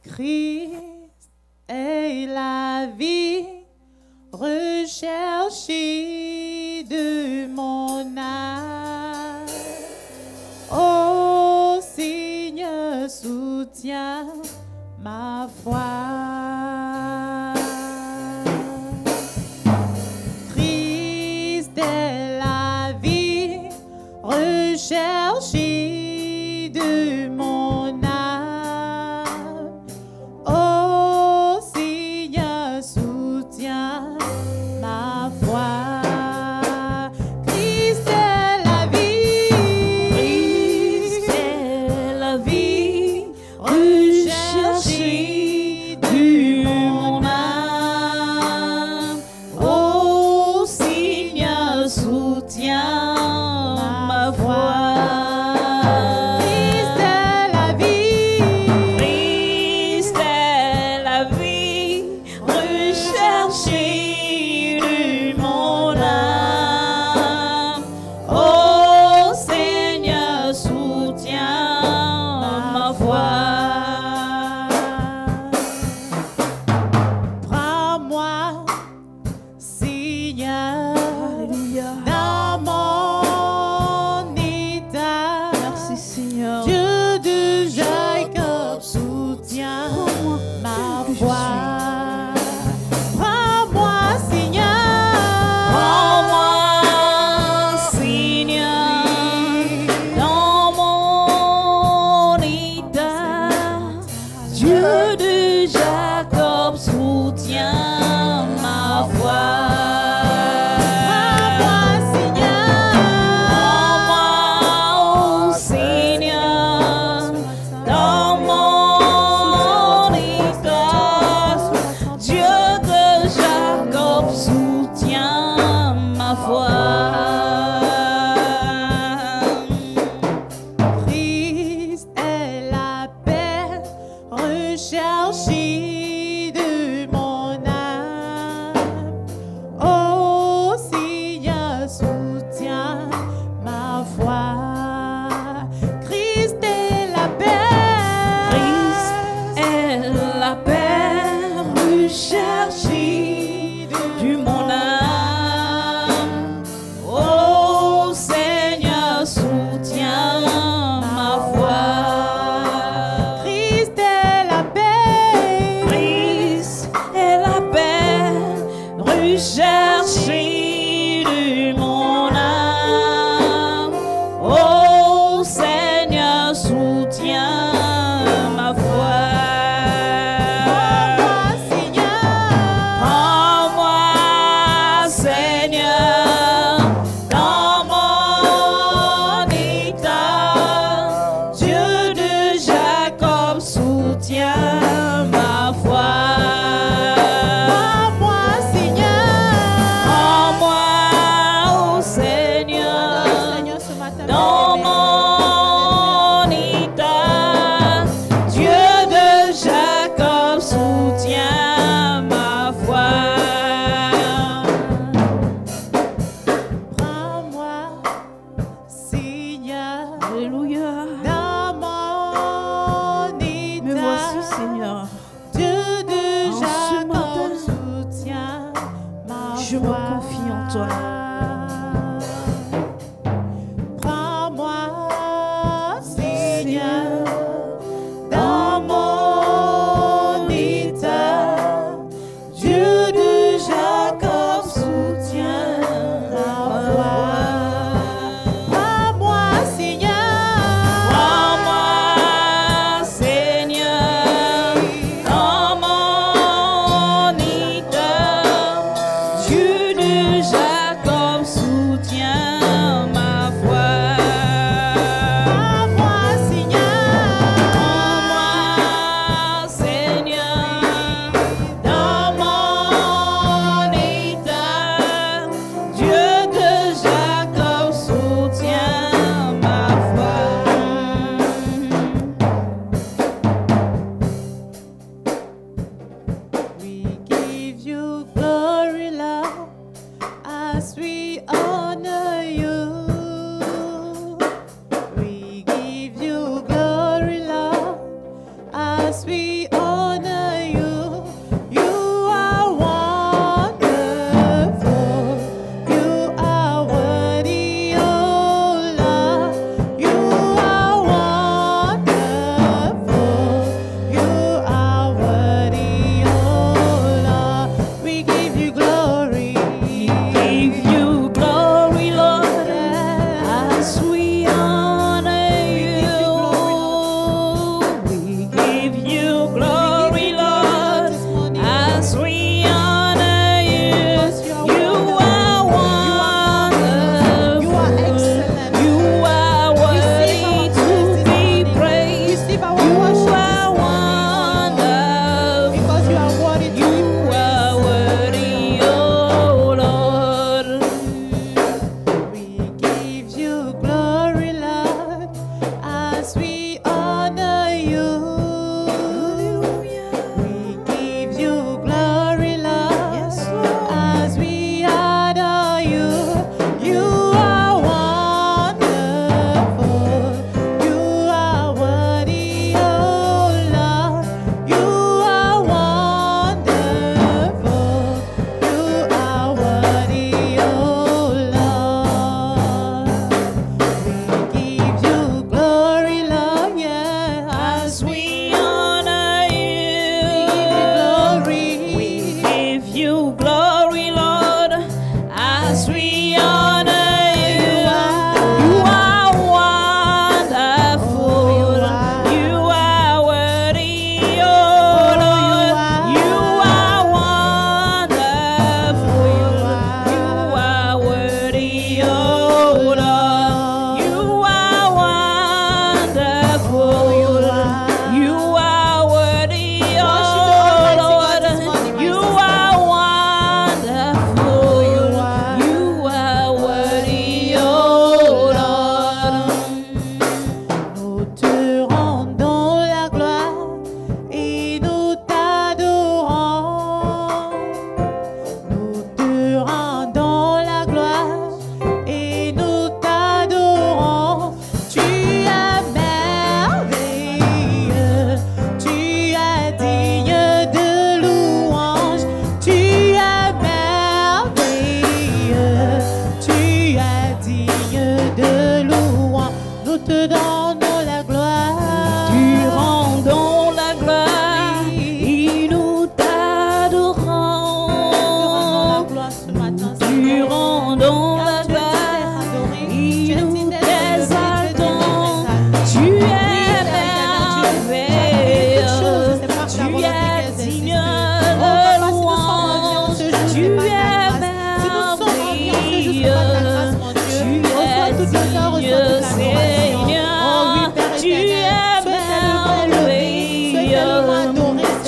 Christ est la vie recherchée de mon âme. Ô Seigneur, soutiens ma foi. Christ est la vie recherchée de mon âme. Ô Seigneur, soutiens ma foi. Christ est la vie. Christ est la vie recherchée de mon âme. Ô Seigneur, soutiens ma foi. Christ est la vie. Christ est la vie recherchée de mon âme. Ô Seigneur, soutiens ma foi. Prends-moi, Seigneur, dans mon état. Merci Seigneur. Dieu de Jacob, soutiens ma foi. Prends-moi, Seigneur. Prends-moi, Seigneur, dans mon état. Dieu de Jacob, soutiens ma foi. Prends-moi, Seigneur. Prends-moi, oh Seigneur, dans mon état. Dieu de Jacob, soutiens ma foi. Christ est la paix recherchée de mon âme. Ô Seigneur, soutiens ma foi. Christ est la paix. Christ est la paix recherchée de mon âme. Oh Seigneur, soutiens ma foi. Christ est la paix. Christ est la paix recherchée de mon âme. Oh Seigneur, soutiens ma foi. Prends-moi, Seigneur. Prends-moi, Seigneur, dans mon état. Dieu de Jacob, soutiens ma foi. Prends-moi, Seigneur. Prends-moi, oh Seigneur, Seigneur, ce matin, dans bien-aimé. mon état. Dieu de Jacob, soutiens ma foi. Prends-moi, Seigneur, Alléluia. dans mon Me voici, état. Seigneur. Dieu de En ce Jacob, matin, soutiens ma je me foi. confie en toi. Prends-moi, Seigneur, dans mon état. Dieu de Jacob, soutiens ma foi. Prends-moi, Seigneur. Prends-moi, Seigneur, dans mon état. Dieu de Jacob,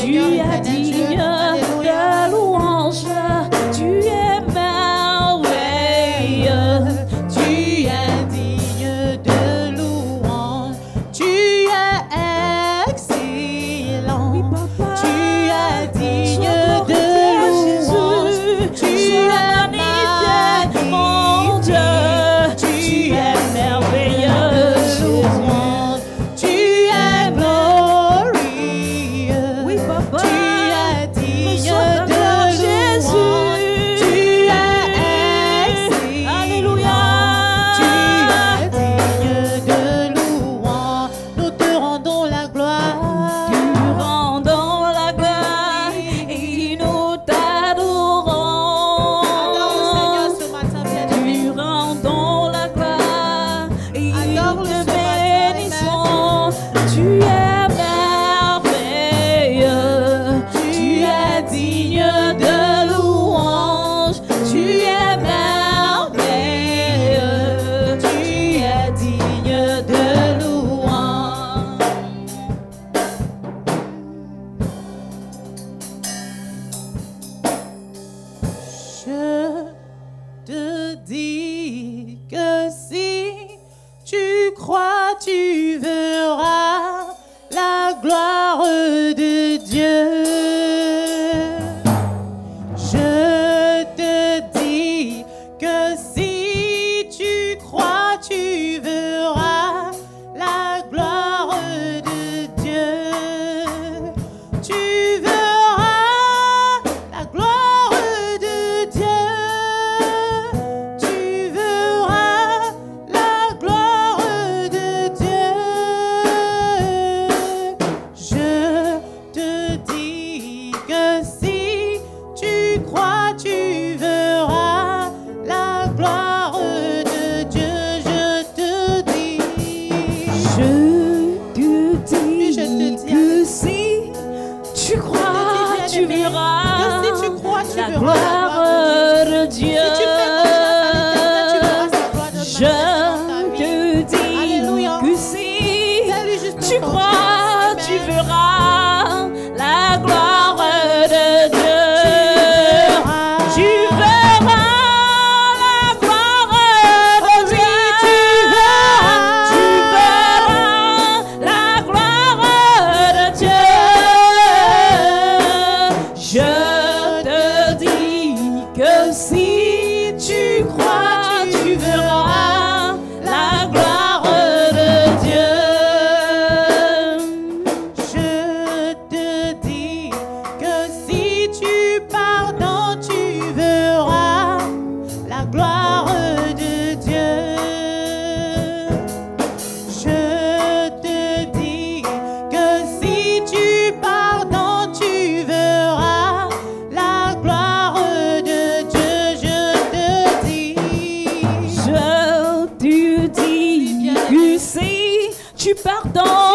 Seigneur Tu es éternel Dieu. digne Alléluia. de louange, tu es merveilleux. Tu es digne de louange, tu es excellent. Oui, papa. Tu es digne Sois de glorifié, louange, Jésus. tu Sois es magnifié, mon Dieu. Tu es merveilleux, Jésus. tu es glorieux. Oui, papa. Tu es digne Reçois ta de gloire, louange, Jésus. tu es excellent. Alléluia. Tu es digne de louange, nous te rendons la gloire. Nous rendons la gloire et nous t'adorons. Adore le Seigneur ce matin, bien-aimé. Nous rendons la gloire et Adore-le te ce matin, bénissons. Tu es merveilleux. Tu es digne de louange. Tu es merveilleux. Tu es digne de louange. Je te dis que si tu crois, tu verras la gloire de Dieu. Je te dis que si tu crois, tu verras la gloire de Dieu. Tu verras la gloire de Dieu. Tu verras la gloire de Dieu. Je te dis que si tu crois, tu verras la gloire de Dieu. Je te dis. Je te dis Je te dis que si tu crois, Je te dis, tu bien-aimé, verras que si tu crois, tu la verras gloire de Dieu. Si tu fais confiance à l'Éternel, tu verras sa gloire de Je manifester dans ta te vie. dis Alléluia. que si Fais-lui juste tu confiance. crois, tu Amen. verras la gloire de Dieu. Tu verras la gloire de Dieu. Tu verras la gloire de Dieu. Je te dis que si tu crois, tu verras la gloire de Dieu. Je te dis que si tu pardonnes, tu verras la gloire de Dieu. Je te dis que si tu pardonnes, tu verras la gloire de Dieu. Je te dis. Je te dis que si tu pardonnes,